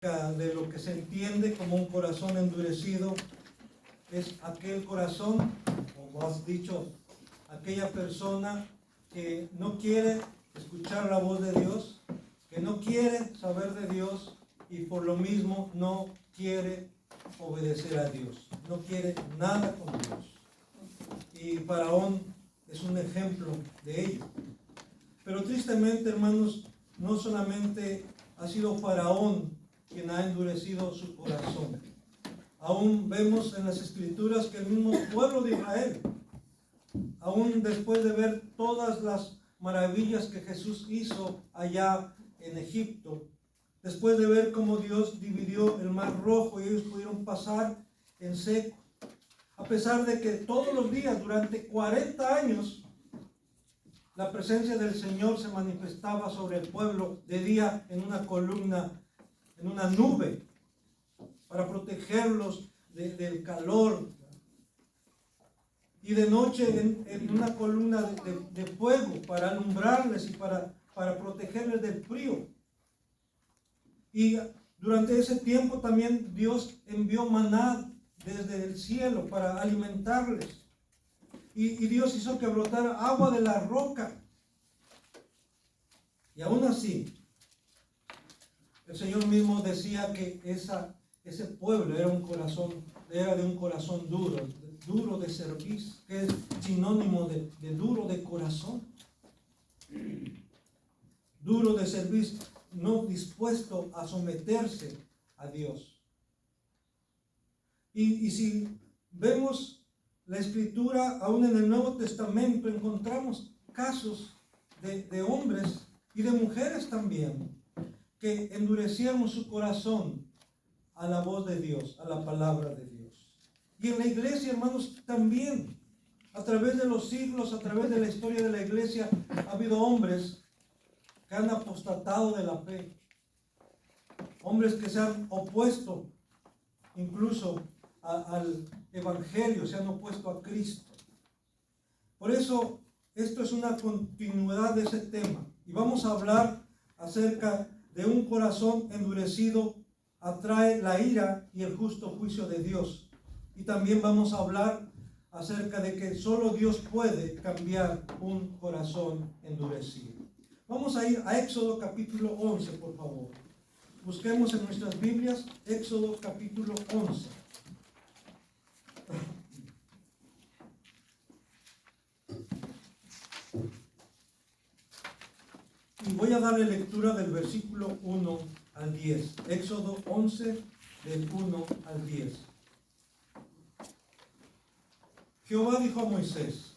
De lo que se entiende como un corazón endurecido es aquel corazón, como has dicho, aquella persona que no quiere escuchar la voz de Dios, que no quiere saber de Dios y por lo mismo no quiere obedecer a Dios, no quiere nada con Dios. Y Faraón es un ejemplo de ello. Pero tristemente, hermanos, no solamente ha sido Faraón quien ha endurecido su corazón. Aún vemos en las Escrituras que el mismo pueblo de Israel, aún después de ver todas las maravillas que Jesús hizo allá en Egipto, después de ver cómo Dios dividió el mar rojo y ellos pudieron pasar en seco, a pesar de que todos los días durante 40 años la presencia del Señor se manifestaba sobre el pueblo de día en una columna, en una nube, para protegerlos del calor, y de noche en una columna de fuego para alumbrarles y para protegerles del frío. Y durante ese tiempo también Dios envió maná desde el cielo para alimentarles. Y Dios hizo que brotara agua de la roca. Y aún así, el Señor mismo decía que ese pueblo era de un corazón duro de cerviz, que es sinónimo de duro de corazón. Duro de cerviz, no dispuesto a someterse a Dios. Y si vemos la Escritura, aún en el Nuevo Testamento, encontramos casos de hombres y de mujeres también, que endurecieron su corazón a la voz de Dios, a la palabra de Dios. Y en la iglesia, hermanos, también, a través de los siglos, a través de la historia de la iglesia, ha habido hombres que han apostatado de la fe. Hombres que se han opuesto incluso al Evangelio, se han opuesto a Cristo. Por eso, esto es una continuidad de ese tema. Y vamos a hablar acerca de un corazón endurecido atrae la ira y el justo juicio de Dios. Y también vamos a hablar acerca de que solo Dios puede cambiar un corazón endurecido. Vamos a ir a Éxodo capítulo 11, por favor. Busquemos en nuestras Biblias Éxodo capítulo 11. Y voy a darle lectura del versículo 1 al 10. Éxodo 11, del 1 al 10. Jehová dijo a Moisés: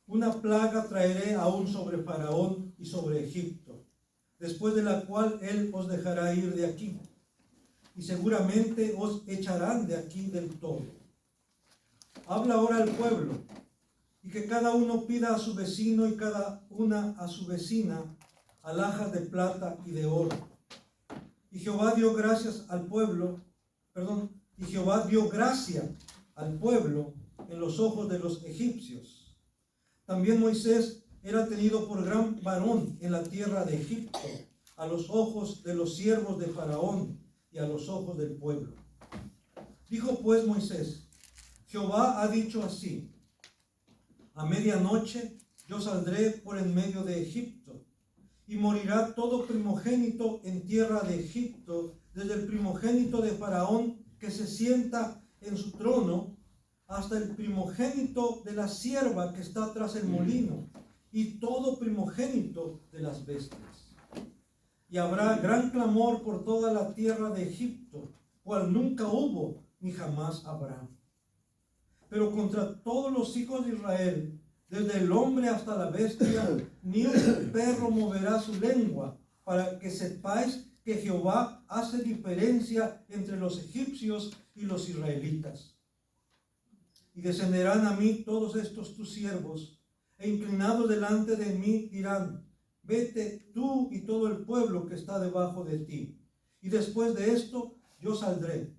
una plaga traeré aún sobre Faraón y sobre Egipto, después de la cual él os dejará ir de aquí, y seguramente os echarán de aquí del todo. Habla ahora al pueblo, y que cada uno pida a su vecino y cada una a su vecina alhajas de plata y de oro. Y Jehová dio gracias al pueblo, y Jehová dio gracia al pueblo en los ojos de los egipcios. También Moisés era tenido por gran varón en la tierra de Egipto, a los ojos de los siervos de Faraón y a los ojos del pueblo. Dijo pues Moisés: Jehová ha dicho así: a medianoche yo saldré por en medio de Egipto, y morirá todo primogénito en tierra de Egipto, desde el primogénito de Faraón que se sienta en su trono, hasta el primogénito de la sierva que está tras el molino, y todo primogénito de las bestias. Y habrá gran clamor por toda la tierra de Egipto, cual nunca hubo ni jamás habrá. Pero contra todos los hijos de Israel, desde el hombre hasta la bestia, ni un perro moverá su lengua, para que sepáis que Jehová hace diferencia entre los egipcios y los israelitas. Y descenderán a mí todos estos tus siervos, e inclinados delante de mí dirán: vete tú y todo el pueblo que está debajo de ti. Y después de esto yo saldré.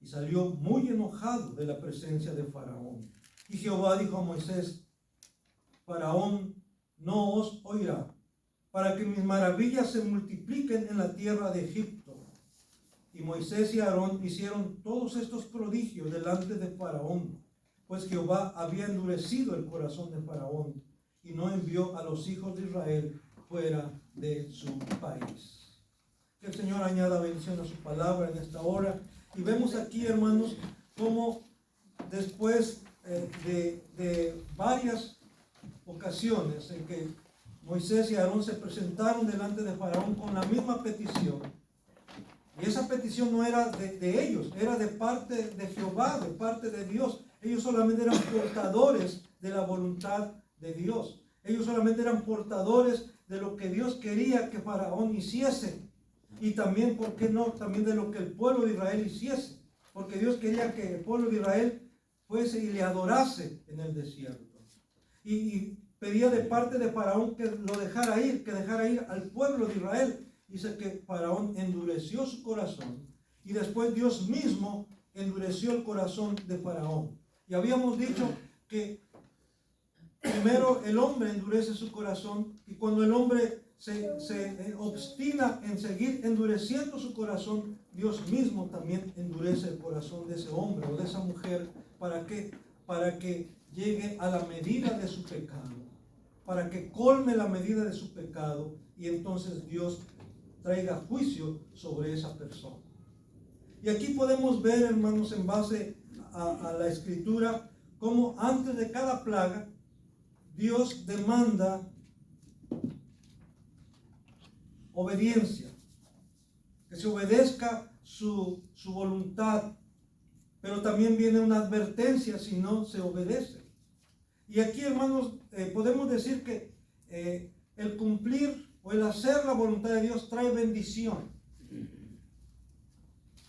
Y salió muy enojado de la presencia de Faraón. Y Jehová dijo a Moisés: Faraón no os oirá, para que mis maravillas se multipliquen en la tierra de Egipto, Y Moisés y Aarón hicieron todos estos prodigios delante de Faraón, pues Jehová había endurecido el corazón de Faraón y no envió a los hijos de Israel fuera de su país. Que el Señor añada bendición a su palabra en esta hora. Y vemos aquí, hermanos, cómo después de varias ocasiones en que Moisés y Aarón se presentaron delante de Faraón con la misma petición, y esa petición no era de ellos, era de parte de Jehová, de parte de Dios. Ellos solamente eran portadores de la voluntad de Dios. Ellos solamente eran portadores de lo que Dios quería que Faraón hiciese. Y también, ¿por qué no? También de lo que el pueblo de Israel hiciese. Porque Dios quería que el pueblo de Israel fuese y le adorase en el desierto. Y pedía de parte de Faraón que lo dejara ir, que dejara ir al pueblo de Israel. Dice que Faraón endureció su corazón y después Dios mismo endureció el corazón de Faraón. Y habíamos dicho que primero el hombre endurece su corazón y cuando el hombre se obstina en seguir endureciendo su corazón, Dios mismo también endurece el corazón de ese hombre o de esa mujer. ¿Para qué? Para que llegue a la medida de su pecado, para que colme la medida de su pecado y entonces Dios traiga juicio sobre esa persona. Y aquí podemos ver, hermanos, en base a la escritura, cómo antes de cada plaga Dios demanda obediencia, que se obedezca su voluntad, pero también viene una advertencia si no se obedece. Y aquí, hermanos, podemos decir que el cumplir o el hacer la voluntad de Dios trae bendición,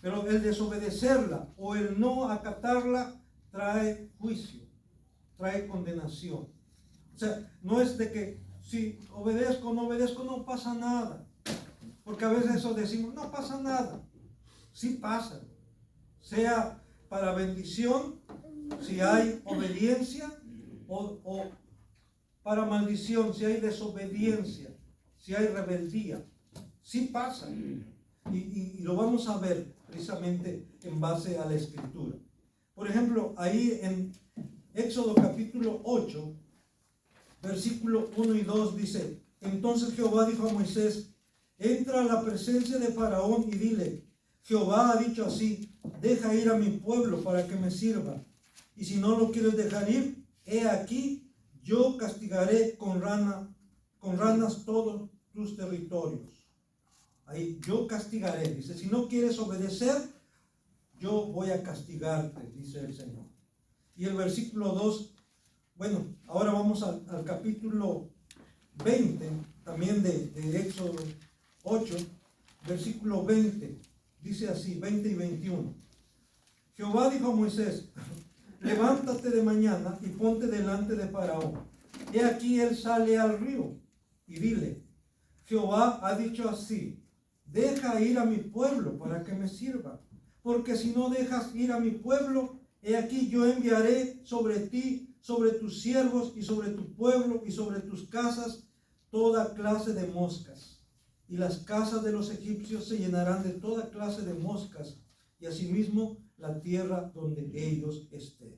pero el desobedecerla o el no acatarla trae juicio, trae condenación. O sea, no es de que si obedezco o no obedezco no pasa nada, porque a veces eso decimos, no pasa nada. Sí pasa, sea para bendición si hay obediencia o para maldición si hay desobediencia, si hay rebeldía. Sí pasa. Y lo vamos a ver precisamente en base a la escritura. Por ejemplo, ahí en Éxodo capítulo 8, versículo 1 y 2 dice: entonces Jehová dijo a Moisés: entra a la presencia de Faraón y dile: Jehová ha dicho así, deja ir a mi pueblo para que me sirva. Y si no lo quieres dejar ir, he aquí, yo castigaré con ranas todos tus territorios. Ahí, yo castigaré. Dice, si no quieres obedecer, yo voy a castigarte, dice el Señor. Y el versículo 2, bueno, ahora vamos al capítulo 20, también de Éxodo 8, versículo 20. Dice así, 20 y 21. Jehová dijo a Moisés: levántate de mañana y ponte delante de Faraón. He aquí él sale al río. Y dile: Jehová ha dicho así, deja ir a mi pueblo para que me sirva. Porque si no dejas ir a mi pueblo, he aquí yo enviaré sobre ti, sobre tus siervos y sobre tu pueblo y sobre tus casas toda clase de moscas. Y las casas de los egipcios se llenarán de toda clase de moscas, y asimismo la tierra donde ellos estén.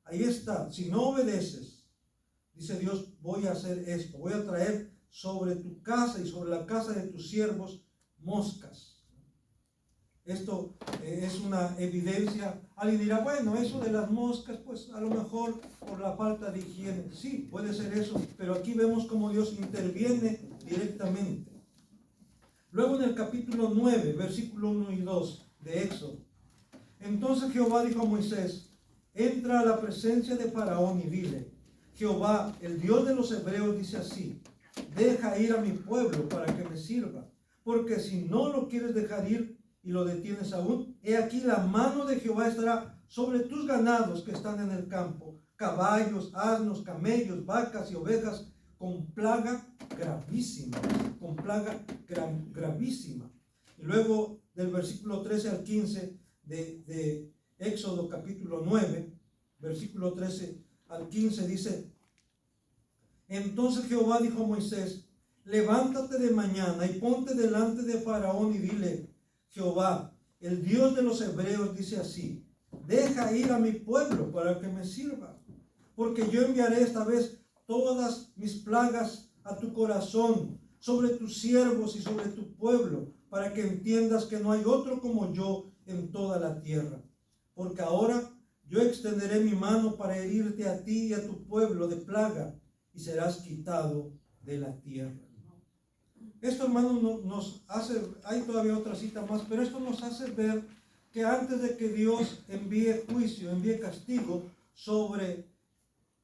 Ahí está. Si no obedeces, dice Dios, voy a hacer esto. Voy a traer sobre tu casa y sobre la casa de tus siervos moscas. Esto es una evidencia. Alguien dirá, bueno, eso de las moscas, pues a lo mejor por la falta de higiene. Sí, puede ser eso, pero aquí vemos cómo Dios interviene directamente. Luego en el capítulo 9, versículo 1 y 2 de Éxodo. Entonces Jehová dijo a Moisés: entra a la presencia de Faraón y dile: Jehová, el Dios de los hebreos, dice así, deja ir a mi pueblo para que me sirva. Porque si no lo quieres dejar ir y lo detienes aún, he aquí la mano de Jehová estará sobre tus ganados que están en el campo, caballos, asnos, camellos, vacas y ovejas, con plaga gravísima, con plaga gravísima. Y luego del versículo 13 al 15 de Éxodo capítulo 9, versículo 13 al 15 dice: entonces Jehová dijo a Moisés: levántate de mañana y ponte delante de Faraón y dile: Jehová, el Dios de los hebreos, dice así: deja ir a mi pueblo para que me sirva, porque yo enviaré esta vez todas mis plagas a tu corazón, sobre tus siervos y sobre tu pueblo, para que entiendas que no hay otro como yo en toda la tierra. Porque ahora yo extenderé mi mano para herirte a ti y a tu pueblo de plaga, y serás quitado de la tierra. Esto, hermanos, nos hace, hay todavía otra cita más, pero esto nos hace ver que antes de que Dios envíe juicio, envíe castigo sobre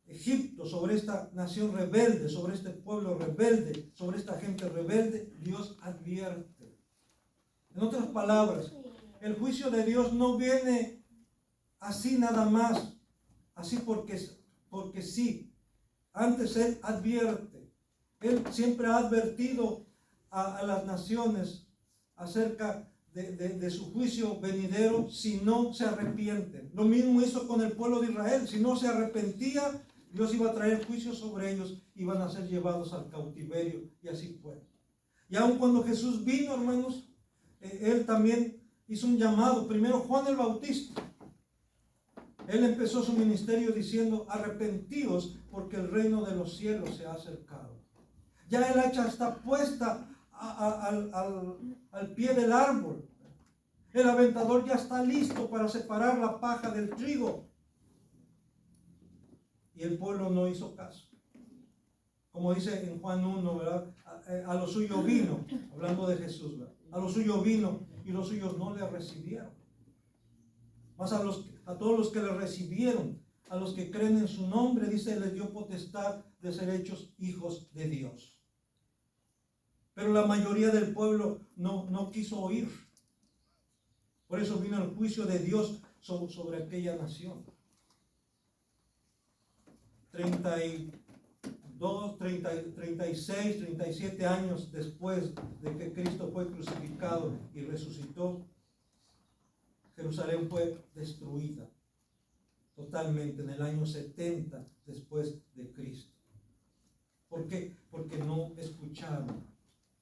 Egipto, sobre esta nación rebelde, sobre este pueblo rebelde, sobre esta gente rebelde, Dios advierte. En otras palabras, el juicio de Dios no viene así nada más, así porque sí. Antes Él advierte. Él siempre ha advertido a las naciones acerca de su juicio venidero si no se arrepienten. Lo mismo hizo con el pueblo de Israel. Si no se arrepentía, Dios iba a traer juicio sobre ellos, iban a ser llevados al cautiverio, y así fue. Y aun cuando Jesús vino, hermanos, Él también hizo un llamado. Primero Juan el Bautista. Él empezó su ministerio diciendo: arrepentíos, porque el reino de los cielos se ha acercado. Ya el hacha está puesta al pie del árbol. El aventador ya está listo para separar la paja del trigo. Y el pueblo no hizo caso. Como dice en Juan 1, ¿verdad? A lo suyo vino, hablando de Jesús, ¿verdad? A lo suyo vino y los suyos no le recibieron. Mas a todos los que le recibieron, a los que creen en su nombre, dice, les dio potestad de ser hechos hijos de Dios. Pero la mayoría del pueblo no quiso oír. Por eso vino el juicio de Dios sobre aquella nación. 36, 37 años después de que Cristo fue crucificado y resucitó, Jerusalén fue destruida totalmente en el año 70 después de Cristo. ¿Por qué? Porque no escucharon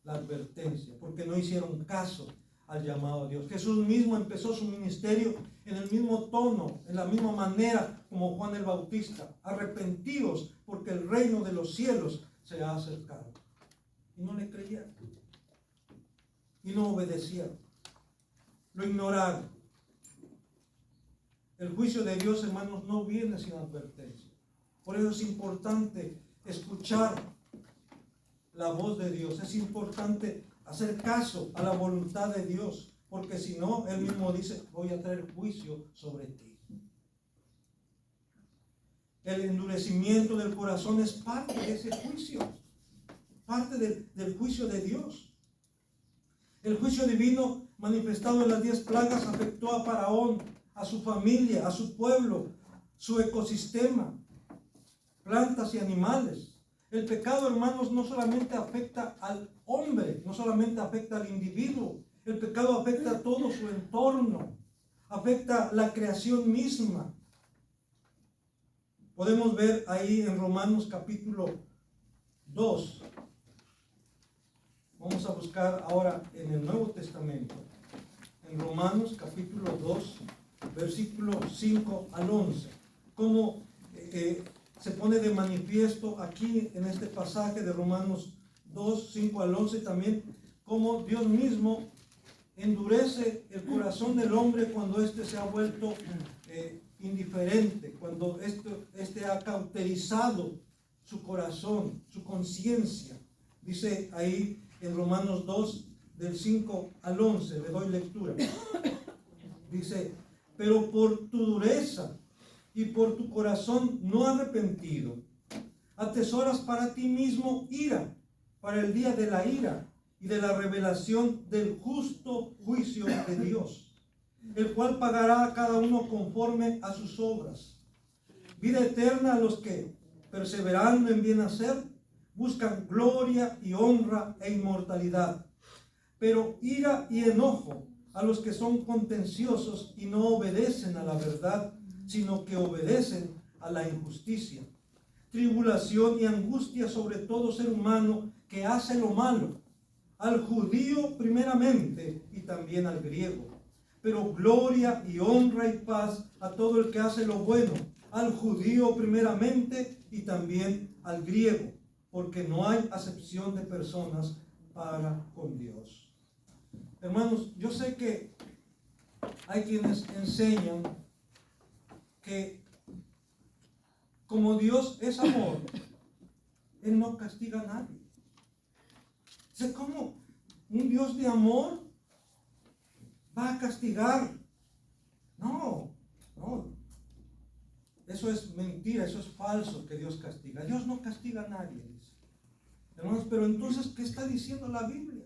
la advertencia, porque no hicieron caso al llamado de Dios. Jesús mismo empezó su ministerio en el mismo tono, en la misma manera como Juan el Bautista: arrepentíos, porque el reino de los cielos se ha acercado. Y no le creyeron, y no obedecieron, lo ignoraron. El juicio de Dios, hermanos, no viene sin advertencia. Por eso es importante escuchar la voz de Dios. Es importante hacer caso a la voluntad de Dios, porque si no, Él mismo dice: voy a traer juicio sobre ti. El endurecimiento del corazón es parte de ese juicio, parte del juicio de Dios. El juicio divino manifestado en las 10 plagas afectó a Faraón, a su familia, a su pueblo, su ecosistema, plantas y animales. El pecado, hermanos, no solamente afecta al hombre, no solamente afecta al individuo. El pecado afecta a todo su entorno, afecta la creación misma. Podemos ver ahí en Romanos capítulo 2. Vamos a buscar ahora en el Nuevo Testamento. En Romanos capítulo 2, versículo 5 al 11. Cómo se pone de manifiesto aquí en este pasaje de Romanos 2, 5 al 11 también, cómo Dios mismo endurece el corazón del hombre cuando éste se ha vuelto indiferente, cuando éste ha cauterizado su corazón, su conciencia. Dice ahí en Romanos 2, del 5 al 11, le doy lectura. Dice: pero por tu dureza y por tu corazón no arrepentido, atesoras para ti mismo ira, para el día de la ira y de la revelación del justo juicio de Dios, el cual pagará a cada uno conforme a sus obras. Vida eterna a los que, perseverando en bien hacer, buscan gloria y honra e inmortalidad. Pero ira y enojo a los que son contenciosos y no obedecen a la verdad, sino que obedecen a la injusticia. Tribulación y angustia sobre todo ser humano que hace lo malo, al judío primeramente y también al griego. pero gloria y honra y paz a todo el que hace lo bueno, al judío primeramente y también al griego, porque no hay acepción de personas para con Dios. Hermanos, yo sé que hay quienes enseñan que como Dios es amor, Él no castiga a nadie. O sea, ¿cómo un Dios de amor va a castigar? No. Eso es mentira, eso es falso que Dios castiga. Dios no castiga a nadie, dice. Hermanos, pero entonces, ¿qué está diciendo la Biblia?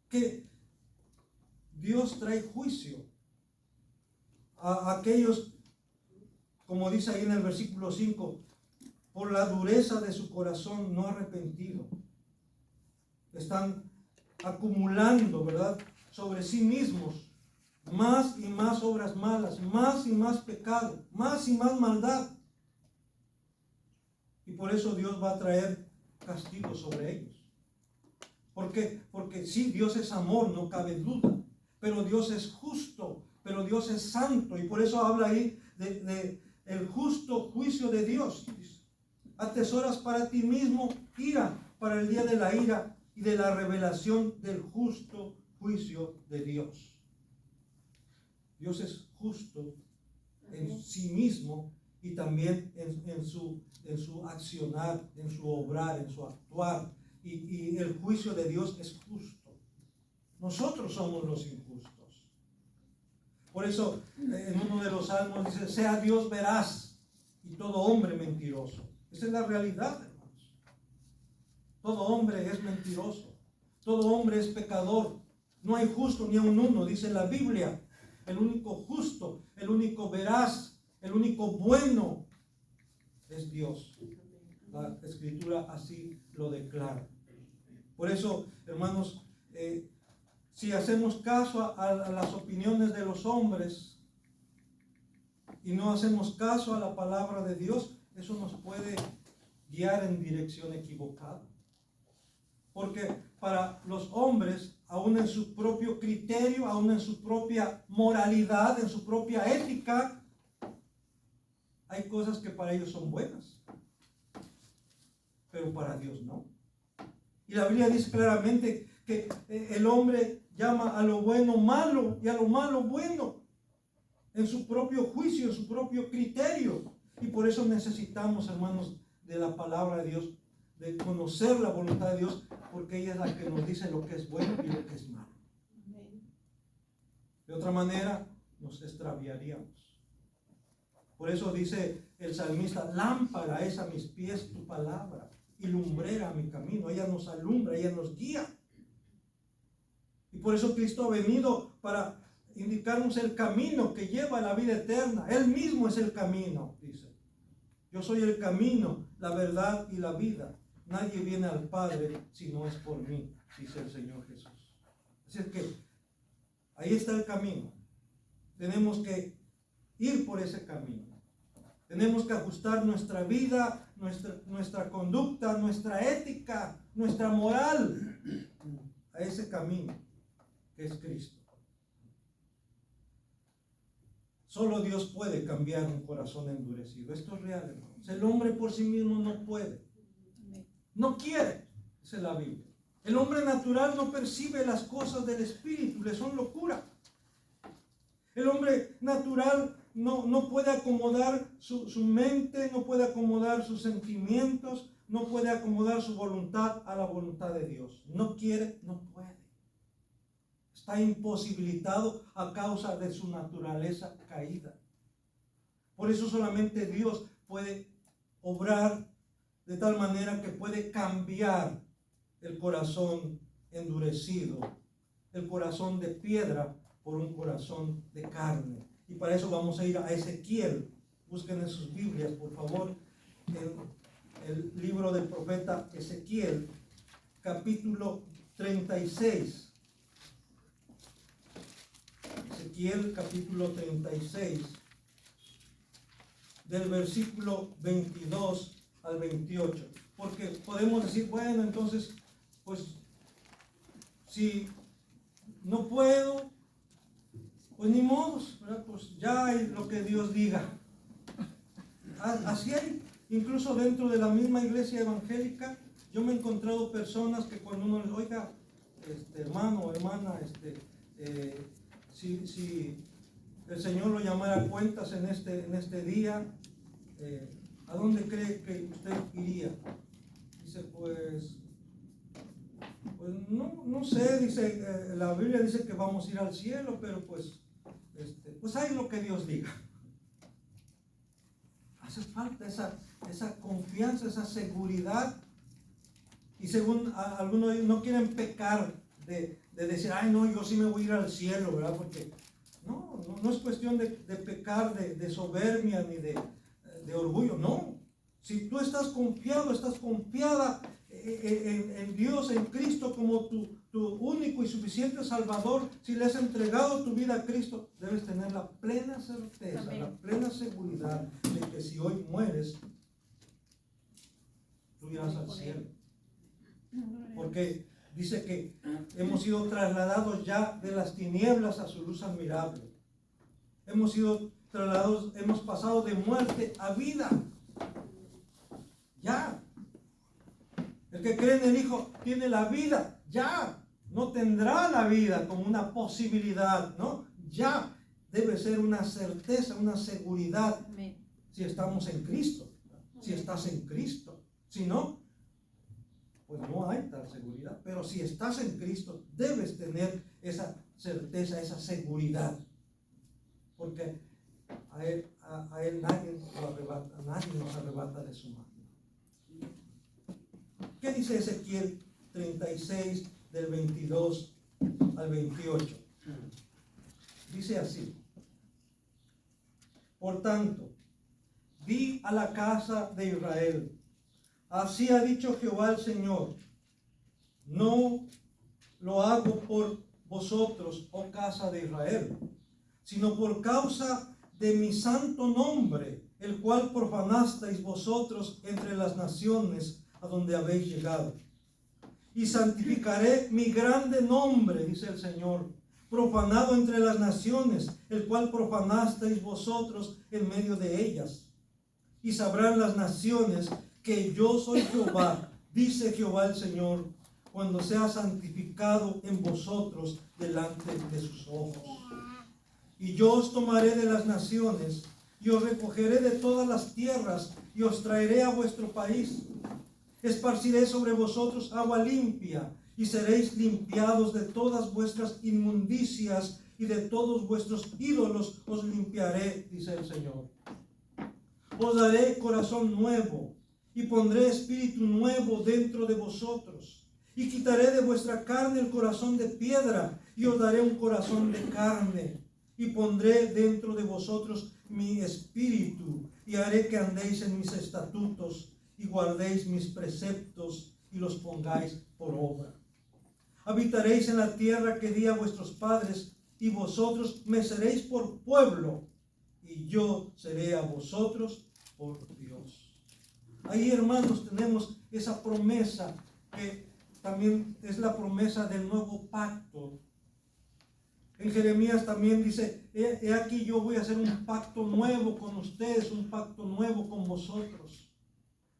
Que Dios trae juicio a aquellos, como dice ahí en el versículo 5, por la dureza de su corazón no arrepentido. Están acumulando, ¿verdad?, sobre sí mismos más y más obras malas, más y más pecado, más y más maldad. Y por eso Dios va a traer castigo sobre ellos. ¿Por qué? Porque sí, Dios es amor, no cabe duda. Pero Dios es justo, pero Dios es santo. Y por eso habla ahí de el justo juicio de Dios. Atesoras para ti mismo ira para el día de la ira y de la revelación del justo juicio de Dios. Dios es justo en sí mismo y también en su accionar, en su obrar, en su actuar. Y el juicio de Dios es justo. Nosotros somos los injustos. Por eso en uno de los salmos dice, sea Dios veraz y todo hombre mentiroso. Esa es la realidad, hermanos. Todo hombre es mentiroso. Todo hombre es pecador. No hay justo ni a un uno, dice la Biblia. El único justo, el único veraz, el único bueno es Dios. La Escritura así lo declara. Por eso, hermanos, si hacemos caso a las opiniones de los hombres y no hacemos caso a la palabra de Dios, eso nos puede guiar en dirección equivocada. Porque para los hombres, aún en su propio criterio, aún en su propia moralidad, en su propia ética, hay cosas que para ellos son buenas, pero para Dios no. Y la Biblia dice claramente que el hombre llama a lo bueno malo y a lo malo bueno, en su propio juicio, en su propio criterio. Y por eso necesitamos, hermanos, de la palabra de Dios, de conocer la voluntad de Dios, porque ella es la que nos dice lo que es bueno y lo que es malo. De otra manera, nos extraviaríamos. Por eso dice el salmista, lámpara es a mis pies tu palabra y lumbrera a mi camino. Ella nos alumbra, ella nos guía. Y por eso Cristo ha venido para indicarnos el camino que lleva a la vida eterna. Él mismo es el camino, dice. Yo soy el camino, la verdad y la vida. Nadie viene al Padre si no es por mí, dice el Señor Jesús. Así es que ahí está el camino. Tenemos que ir por ese camino. Tenemos que ajustar nuestra vida, nuestra conducta, nuestra ética, nuestra moral a ese camino que es Cristo. Solo Dios puede cambiar un corazón endurecido. Esto es real, hermanos. El hombre por sí mismo no puede. No quiere, dice la Biblia. El hombre natural no percibe las cosas del Espíritu, le son locura. El hombre natural no puede acomodar su mente, no puede acomodar sus sentimientos, no puede acomodar su voluntad a la voluntad de Dios. No quiere, no puede. Está imposibilitado a causa de su naturaleza caída. Por eso solamente Dios puede obrar de tal manera que puede cambiar el corazón endurecido, el corazón de piedra por un corazón de carne. Y para eso vamos a ir a Ezequiel. Busquen en sus Biblias, por favor, en el libro del profeta Ezequiel, capítulo 36. Ezequiel capítulo 36, del versículo 22 al 28. Porque podemos decir, bueno, entonces, pues, si no puedo, pues ni modos, ¿verdad? Pues ya hay lo que Dios diga. Así hay, incluso dentro de la misma iglesia evangélica, yo me he encontrado personas que cuando uno les, oiga, hermano o hermana, si el Señor lo llamara a cuentas en este día, ¿a dónde cree que usted iría? Dice, pues no sé, dice, la Biblia dice que vamos a ir al cielo, pero pues hay lo que Dios diga. Hace falta esa confianza, esa seguridad. Y según algunos no quieren pecar de decir, ay no, yo sí me voy a ir al cielo, ¿verdad? Porque no es cuestión de pecar de soberbia ni de orgullo, no. Si tú estás confiado, estás confiada en Dios, en Cristo como tu único y suficiente Salvador, si le has entregado tu vida a Cristo, debes tener la plena certeza, amén, la plena seguridad de que si hoy mueres, tú irás al cielo. Porque dice que hemos sido trasladados ya de las tinieblas a su luz admirable. Hemos sido trasladados, hemos pasado de muerte a vida. Ya. El que cree en el Hijo tiene la vida. Ya. No tendrá la vida como una posibilidad, ¿no? Ya. Debe ser una certeza, una seguridad. Amén. Si estamos en Cristo. Si estás en Cristo. Si no, pues no hay tal seguridad. Pero si estás en Cristo, debes tener esa certeza, esa seguridad. Porque a él nadie lo arrebata, nadie nos arrebata de su mano. ¿Qué dice Ezequiel 36 del 22 al 28? Dice así: por tanto, di a la casa de Israel, así ha dicho Jehová el Señor, no lo hago por vosotros, oh casa de Israel, sino por causa de mi santo nombre, el cual profanasteis vosotros entre las naciones a donde habéis llegado. Y santificaré mi grande nombre, dice el Señor, profanado entre las naciones, el cual profanasteis vosotros en medio de ellas. Y sabrán las naciones que yo soy Jehová, dice Jehová el Señor, cuando sea santificado en vosotros delante de sus ojos. Y yo os tomaré de las naciones, y os recogeré de todas las tierras, y os traeré a vuestro país. Esparciré sobre vosotros agua limpia, y seréis limpiados de todas vuestras inmundicias, y de todos vuestros ídolos os limpiaré, dice el Señor. Os daré corazón nuevo, y pondré espíritu nuevo dentro de vosotros. Y quitaré de vuestra carne el corazón de piedra, y os daré un corazón de carne. Y pondré dentro de vosotros mi espíritu, y haré que andéis en mis estatutos, y guardéis mis preceptos, y los pongáis por obra. Habitaréis en la tierra que di a vuestros padres, y vosotros me seréis por pueblo, y yo seré a vosotros por Dios. Ahí, hermanos, tenemos esa promesa que también es la promesa del nuevo pacto. En Jeremías también dice, he aquí yo voy a hacer un pacto nuevo con ustedes, un pacto nuevo con vosotros.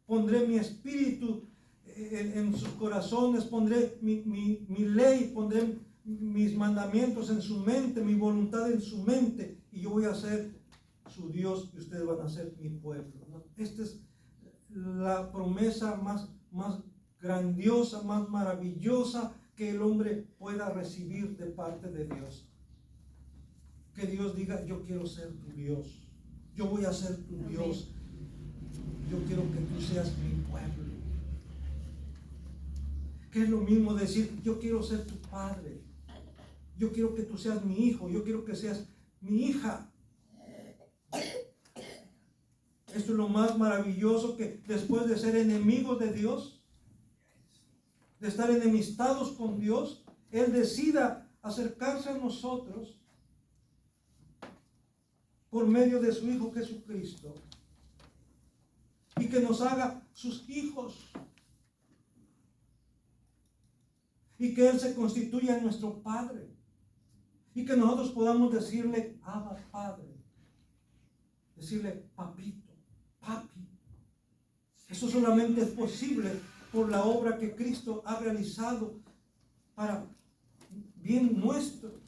Pondré mi espíritu en sus corazones, pondré mi ley, pondré mis mandamientos en su mente, mi voluntad en su mente, y yo voy a ser su Dios y ustedes van a ser mi pueblo, ¿no? Esta es la promesa más grandiosa, más maravillosa que el hombre pueda recibir de parte de Dios. Que Dios diga, yo quiero ser tu Dios, yo voy a ser tu Dios, yo quiero que tú seas mi pueblo. Que es lo mismo decir, yo quiero ser tu padre, yo quiero que tú seas mi hijo, yo quiero que seas mi hija. Esto es lo más maravilloso, que después de ser enemigos de Dios, de estar enemistados con Dios, Él decida acercarse a nosotros por medio de su Hijo Jesucristo, y que nos haga sus hijos, y que Él se constituya en nuestro Padre, Y que nosotros podamos decirle, Abba, Padre. Decirle, papito, papi. Eso solamente es posible por la obra que Cristo ha realizado para bien nuestro.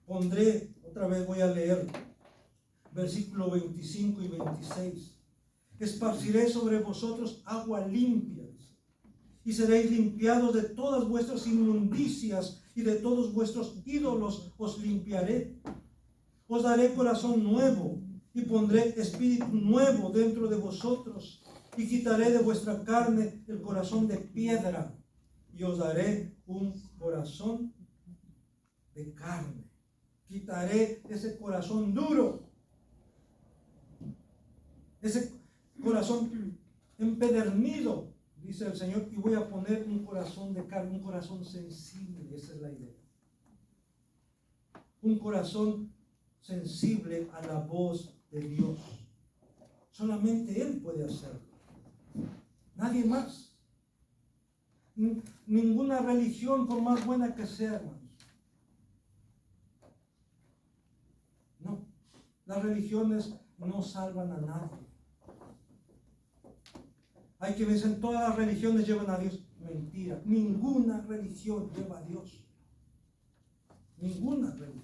Pondré, otra vez voy a leer, versículo 25 y 26. Esparciré sobre vosotros agua limpia, y seréis limpiados de todas vuestras inmundicias, y de todos vuestros ídolos os limpiaré. Os daré corazón nuevo, y pondré espíritu nuevo dentro de vosotros, y quitaré de vuestra carne el corazón de piedra, y os daré un corazón de carne. Quitaré ese corazón duro, ese corazón empedernido, dice el Señor, y voy a poner un corazón de carne, un corazón sensible. Esa es la idea. Un corazón sensible a la voz de Dios. Solamente Él puede hacerlo. Nadie más. Ninguna religión, por más buena que sea, hermanos. No. Las religiones no salvan a nadie. Hay quienes dicen, todas las religiones llevan a Dios. Mentira. Ninguna religión lleva a Dios. Ninguna religión.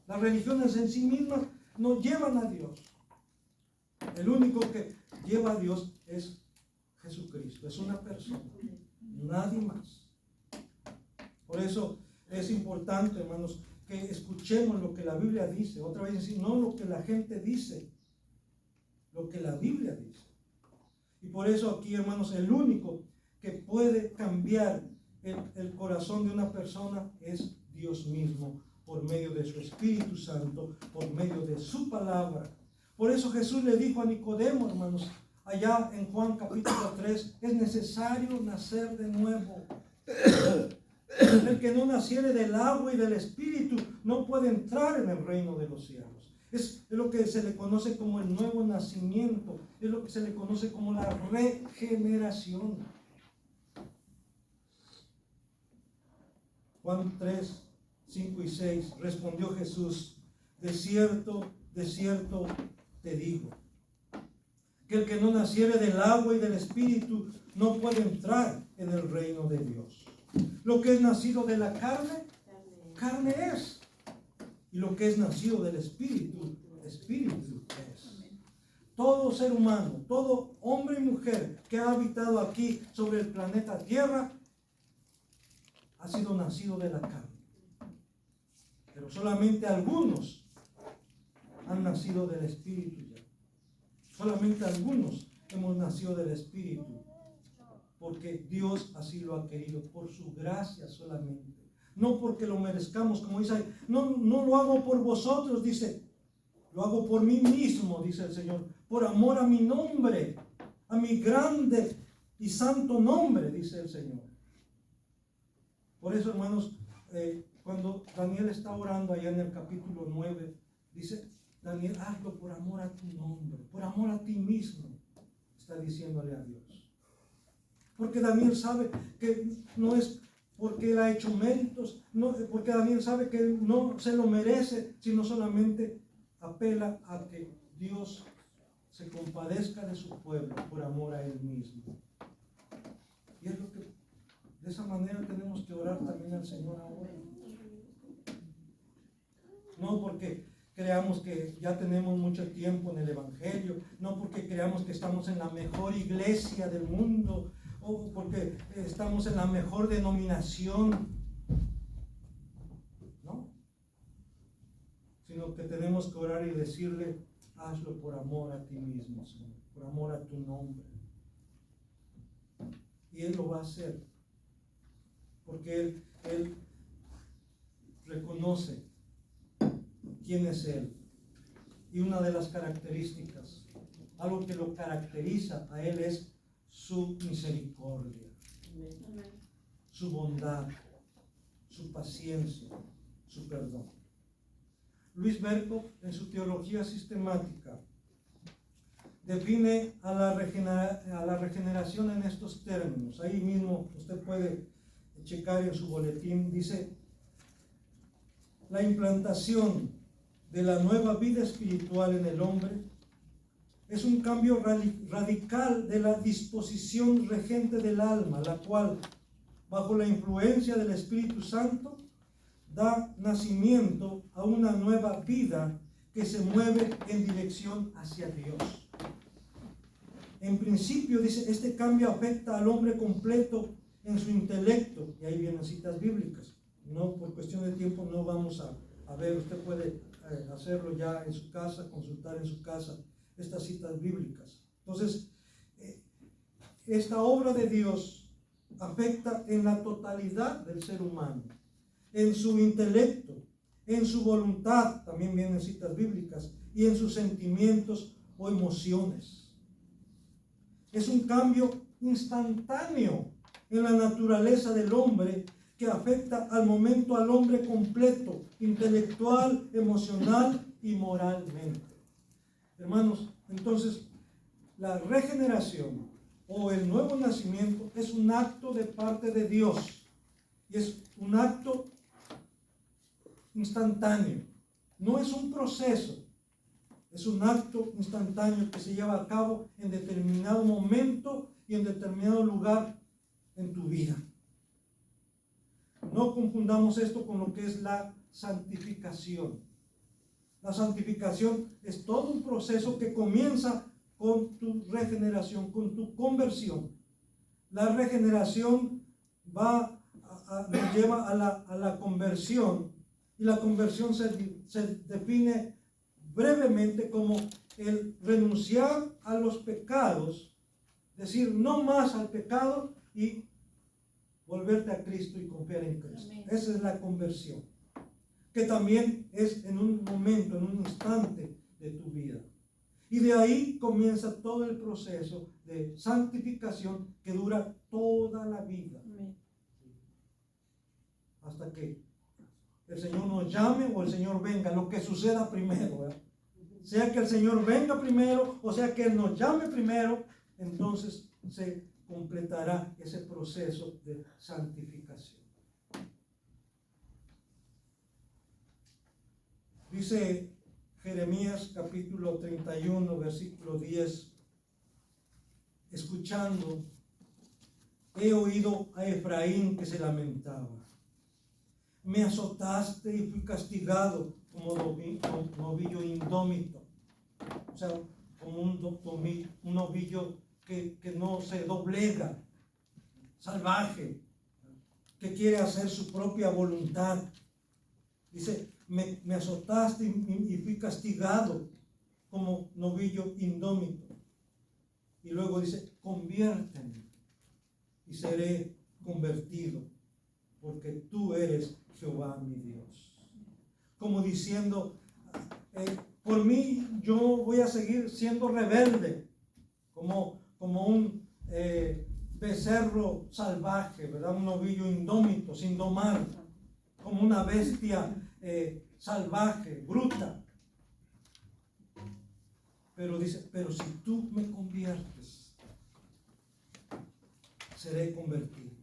Las religiones en sí mismas no llevan a Dios. El único que lleva a Dios es Jesucristo. Es una persona. Nadie más. Por eso es importante, hermanos, que escuchemos lo que la Biblia dice. Otra vez decir, no lo que la gente dice. Lo que la Biblia dice. Y por eso aquí, hermanos, el único que puede cambiar el corazón de una persona es Dios mismo, por medio de su Espíritu Santo, por medio de su palabra. Por eso Jesús le dijo a Nicodemo, hermanos, allá en Juan capítulo 3, es necesario nacer de nuevo. El que no naciere del agua y del Espíritu no puede entrar en el reino de los cielos. Es lo que se le conoce como el nuevo nacimiento. Es lo que se le conoce como la regeneración. Juan 3, 5 y 6. Respondió Jesús, de cierto te digo, que el que no naciere del agua y del Espíritu no puede entrar en el reino de Dios. Lo que es nacido de la carne, carne es. Y lo que es nacido del Espíritu, Espíritu es. Todo ser humano, todo hombre y mujer que ha habitado aquí sobre el planeta Tierra, ha sido nacido de la carne. Pero solamente algunos han nacido del Espíritu ya. Solamente algunos hemos nacido del Espíritu. Porque Dios así lo ha querido, por su gracia solamente. No porque lo merezcamos, como dice ahí. No lo hago por vosotros, dice. Lo hago por mí mismo, dice el Señor. Por amor a mi nombre, a mi grande y santo nombre, dice el Señor. Por eso, hermanos, cuando Daniel está orando allá en el capítulo 9, dice, Daniel, hazlo por amor a tu nombre, por amor a ti mismo, está diciéndole a Dios. Porque Daniel sabe que no es porque él ha hecho méritos, no, porque Daniel sabe que no se lo merece, sino solamente apela a que Dios se compadezca de su pueblo por amor a él mismo. Y es lo que, de esa manera tenemos que orar también al Señor ahora. No porque creamos que ya tenemos mucho tiempo en el Evangelio, no porque creamos que estamos en la mejor iglesia del mundo, o porque estamos en la mejor denominación, no, sino que tenemos que orar y decirle, hazlo por amor a ti mismo, Señor, por amor a tu nombre. Y Él lo va a hacer, porque Él reconoce quién es Él. Y una de las características, algo que lo caracteriza a Él es su misericordia, su bondad, su paciencia, su perdón. Luis Berco, en su teología sistemática, define a la regeneración en estos términos. Ahí mismo usted puede checar en su boletín, dice: la implantación de la nueva vida espiritual en el hombre es un cambio radical de la disposición regente del alma, la cual, bajo la influencia del Espíritu Santo, da nacimiento a una nueva vida que se mueve en dirección hacia Dios. En principio, dice, este cambio afecta al hombre completo en su intelecto, y ahí vienen citas bíblicas. No, por cuestión de tiempo no vamos a ver, usted puede hacerlo ya en su casa, consultar en su casa estas citas bíblicas. Entonces, esta obra de Dios afecta en la totalidad del ser humano, en su intelecto, en su voluntad, también vienen citas bíblicas, y en sus sentimientos o emociones. Es un cambio instantáneo en la naturaleza del hombre que afecta al momento al hombre completo, intelectual, emocional y moralmente. Hermanos, entonces, la regeneración o el nuevo nacimiento es un acto de parte de Dios, y es un acto instantáneo. No es un proceso, es un acto instantáneo que se lleva a cabo en determinado momento y en determinado lugar en tu vida. No confundamos esto con lo que es la santificación. La santificación es todo un proceso que comienza con tu regeneración, con tu conversión. La regeneración nos lleva a la conversión, y la conversión se define brevemente como el renunciar a los pecados, decir no más al pecado y volverte a Cristo y confiar en Cristo. Amén. Esa es la conversión, que también es en un momento, en un instante de tu vida. Y de ahí comienza todo el proceso de santificación que dura toda la vida. Amén. Hasta que el Señor nos llame o el Señor venga, lo que suceda primero, ¿verdad? Sea que el Señor venga primero o sea que Él nos llame primero, entonces se completará ese proceso de santificación. Dice Jeremías capítulo 31, versículo 10: escuchando, he oído a Efraín que se lamentaba. Me azotaste y fui castigado como novillo indómito. O sea, como un novillo que no se doblega, salvaje, que quiere hacer su propia voluntad. Dice, me azotaste y fui castigado como novillo indómito. Y luego dice, conviérteme y seré convertido, porque tú eres Jehová mi Dios. Como diciendo, por mí yo voy a seguir siendo rebelde, como un becerro salvaje, ¿verdad? Un novillo indómito, sin domar, como una bestia salvaje, bruta. Pero dice, pero si tú me conviertes, seré convertido.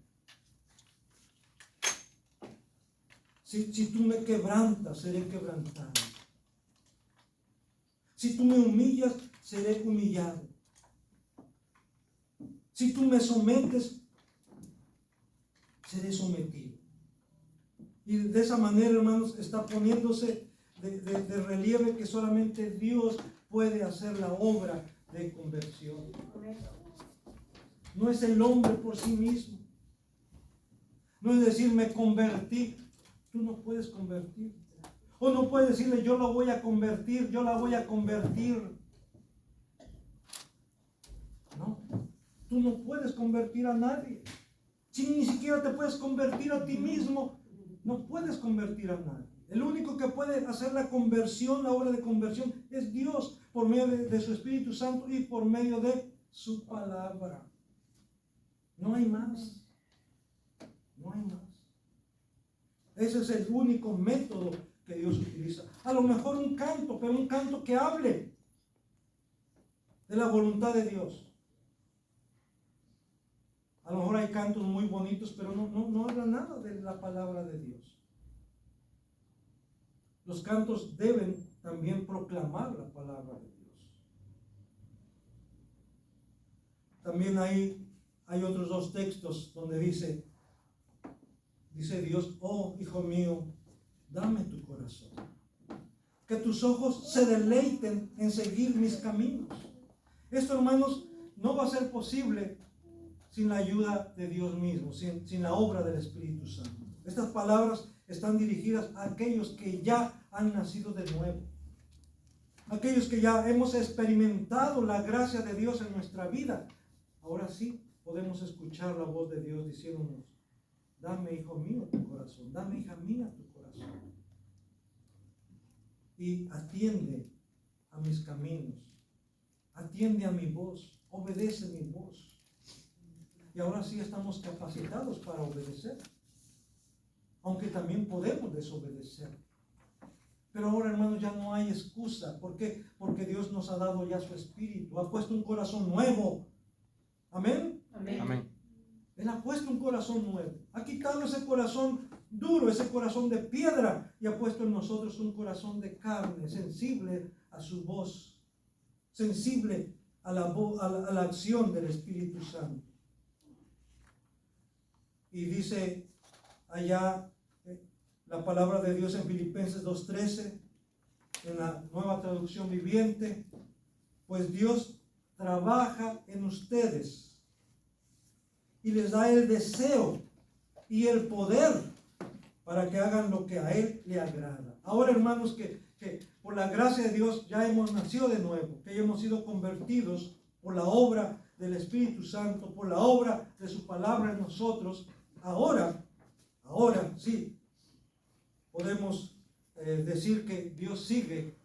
Si tú me quebrantas, seré quebrantado. Si tú me humillas, seré humillado. Si tú me sometes, seré sometido. Y de esa manera, hermanos, está poniéndose de relieve que solamente Dios puede hacer la obra de conversión. No es el hombre por sí mismo. No es decir, me convertí. Tú no puedes convertirte. O no puedes decirle, yo lo voy a convertir, yo la voy a convertir. No, tú no puedes convertir a nadie. Si ni siquiera te puedes convertir a ti mismo, no puedes convertir a nadie. El único que puede hacer la conversión, la obra de conversión, es Dios, por medio de su Espíritu Santo y por medio de su palabra. No hay más. No hay más. Ese es el único método que Dios utiliza. A lo mejor un canto, pero un canto que hable de la voluntad de Dios. A lo mejor hay cantos muy bonitos, pero no habla nada de la palabra de Dios. Los cantos deben también proclamar la palabra de Dios. También hay otros dos textos donde dice Dios, oh hijo mío, dame tu corazón. Que tus ojos se deleiten en seguir mis caminos. Esto, hermanos, no va a ser posible sin la ayuda de Dios mismo, sin la obra del Espíritu Santo. Estas palabras están dirigidas a aquellos que ya han nacido de nuevo. Aquellos que ya hemos experimentado la gracia de Dios en nuestra vida. Ahora sí podemos escuchar la voz de Dios diciéndonos, dame, hijo mío, tu corazón, dame, hija mía, tu corazón. Y atiende a mis caminos, atiende a mi voz, obedece mi voz. Y ahora sí estamos capacitados para obedecer, aunque también podemos desobedecer. Pero ahora, hermanos, ya no hay excusa. ¿Por qué? Porque Dios nos ha dado ya su Espíritu, ha puesto un corazón nuevo. Amén. Amén. Amén. Él ha puesto un corazón nuevo, ha quitado ese corazón duro, ese corazón de piedra, y ha puesto en nosotros un corazón de carne, sensible a su voz, sensible a la acción del Espíritu Santo. Y dice allá la palabra de Dios en Filipenses 2:13, en la Nueva Traducción Viviente, pues Dios trabaja en ustedes y les da el deseo y el poder para que hagan lo que a Él le agrada. Ahora, hermanos, que por la gracia de Dios ya hemos nacido de nuevo, que ya hemos sido convertidos por la obra del Espíritu Santo, por la obra de su palabra en nosotros. Ahora sí, podemos decir que Dios sigue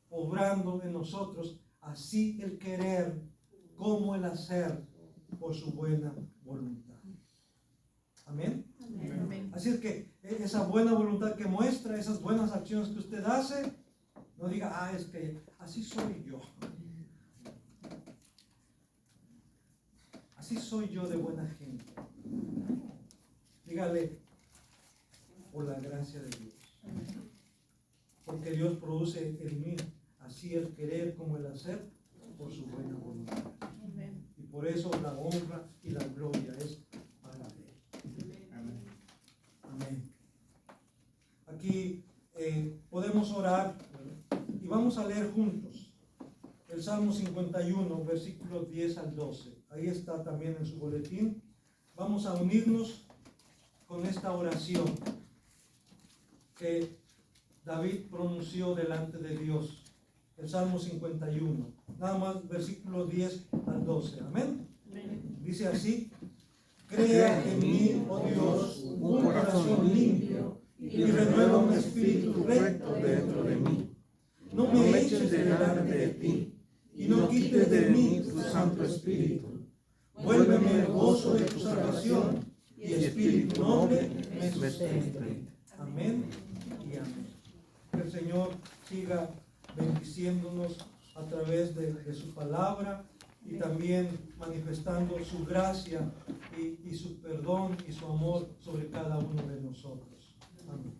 obrando en nosotros, así el querer como el hacer por su buena voluntad. Amén. Amén. Así es que esa buena voluntad que muestra, esas buenas acciones que usted hace, no diga, es que así soy yo. Así soy yo de buena gente. Dígale, por la gracia de Dios. Porque Dios produce en mí así el querer como el hacer por su buena voluntad. Amén. Y por eso la honra y la gloria es para Él. Amén. Amén. Aquí podemos orar y vamos a leer juntos el Salmo 51, versículos 10 al 12. Ahí está también en su boletín. Vamos a unirnos con esta oración que David pronunció delante de Dios. El Salmo 51. Nada más versículos 10 al 12. Amén. Dice así: crea en mí, oh Dios, un corazón limpio y renueva un espíritu recto dentro de mí. No me eches delante de ti y no quites de mí tu Santo Espíritu. Vuélveme el gozo de tu salvación y espíritu noble me sustente. Amén y amén. Que el Señor siga bendiciéndonos a través de su palabra y también manifestando su gracia y su perdón y su amor sobre cada uno de nosotros. Amén.